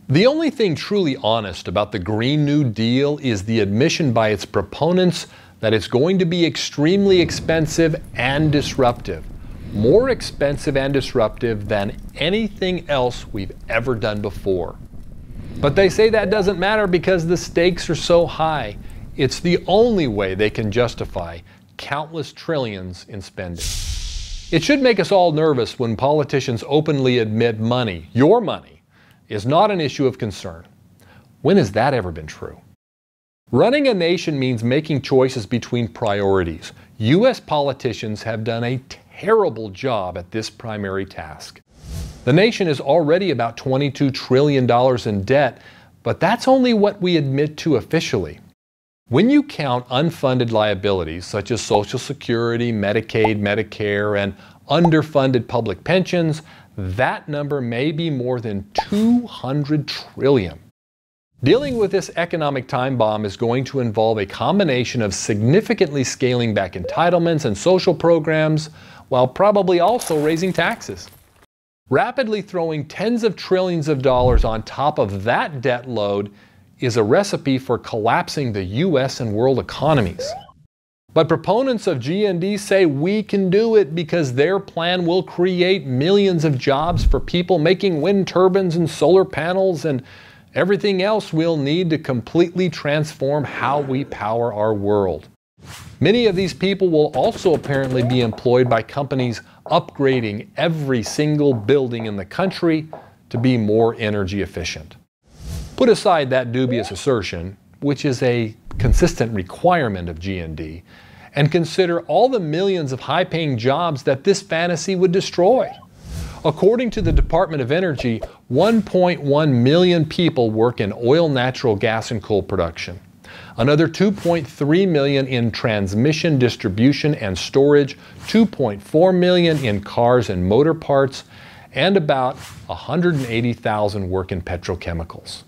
The only thing truly honest about the Green New Deal is the admission by its proponents that it's going to be extremely expensive and disruptive. More expensive and disruptive than anything else we've ever done before. But they say that doesn't matter because the stakes are so high. It's the only way they can justify countless trillions in spending. It should make us all nervous when politicians openly admit money, your money, is not an issue of concern. When has that ever been true? Running a nation means making choices between priorities. U.S. politicians have done a terrible job at this primary task. The nation is already about $22 trillion in debt, but that's only what we admit to officially. When you count unfunded liabilities such as Social Security, Medicaid, Medicare, and underfunded public pensions, that number may be more than $200 trillion. Dealing with this economic time bomb is going to involve a combination of significantly scaling back entitlements and social programs, while probably also raising taxes. Rapidly throwing tens of trillions of dollars on top of that debt load is a recipe for collapsing the U.S. and world economies. But proponents of GND say we can do it because their plan will create millions of jobs for people making wind turbines and solar panels and everything else we'll need to completely transform how we power our world. Many of these people will also apparently be employed by companies upgrading every single building in the country to be more energy efficient. Put aside that dubious assertion, which is a consistent requirement of GND, and consider all the millions of high-paying jobs that this fantasy would destroy. According to the Department of Energy, 1.1 million people work in oil, natural gas, and coal production. Another 2.3 million in transmission, distribution, and storage, 2.4 million in cars and motor parts, and about 180,000 work in petrochemicals.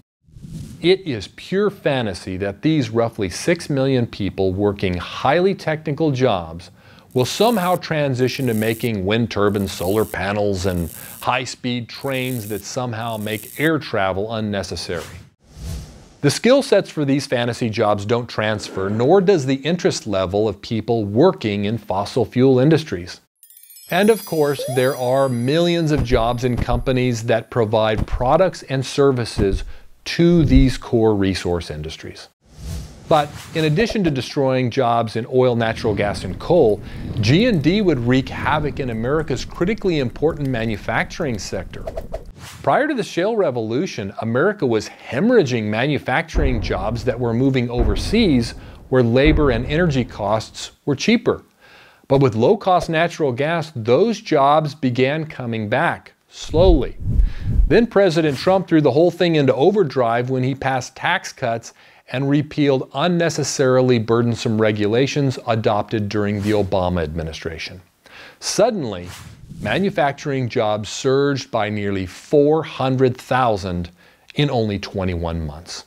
It is pure fantasy that these roughly 6 million people working highly technical jobs will somehow transition to making wind turbines, solar panels, and high-speed trains that somehow make air travel unnecessary. The skill sets for these fantasy jobs don't transfer, nor does the interest level of people working in fossil fuel industries. And of course, there are millions of jobs in companies that provide products and services to these core resource industries. But in addition to destroying jobs in oil, natural gas, and coal, GND would wreak havoc in America's critically important manufacturing sector. Prior to the shale revolution, America was hemorrhaging manufacturing jobs that were moving overseas where labor and energy costs were cheaper. But with low-cost natural gas, those jobs began coming back, slowly. Then President Trump threw the whole thing into overdrive when he passed tax cuts and repealed unnecessarily burdensome regulations adopted during the Obama administration. Suddenly, manufacturing jobs surged by nearly 400,000 in only 21 months.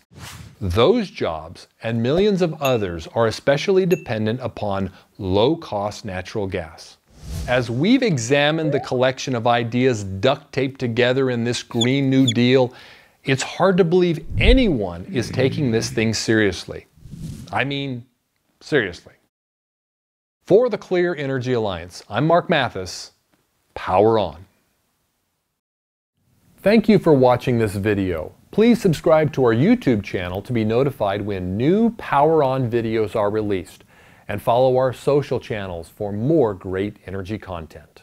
Those jobs and millions of others are especially dependent upon low-cost natural gas. As we've examined the collection of ideas duct taped together in this Green New Deal, it's hard to believe anyone is taking this thing seriously. I mean, seriously. For the Clear Energy Alliance, I'm Mark Mathis. Power on. Thank you for watching this video. Please subscribe to our YouTube channel to be notified when new Power On videos are released, and follow our social channels for more great energy content.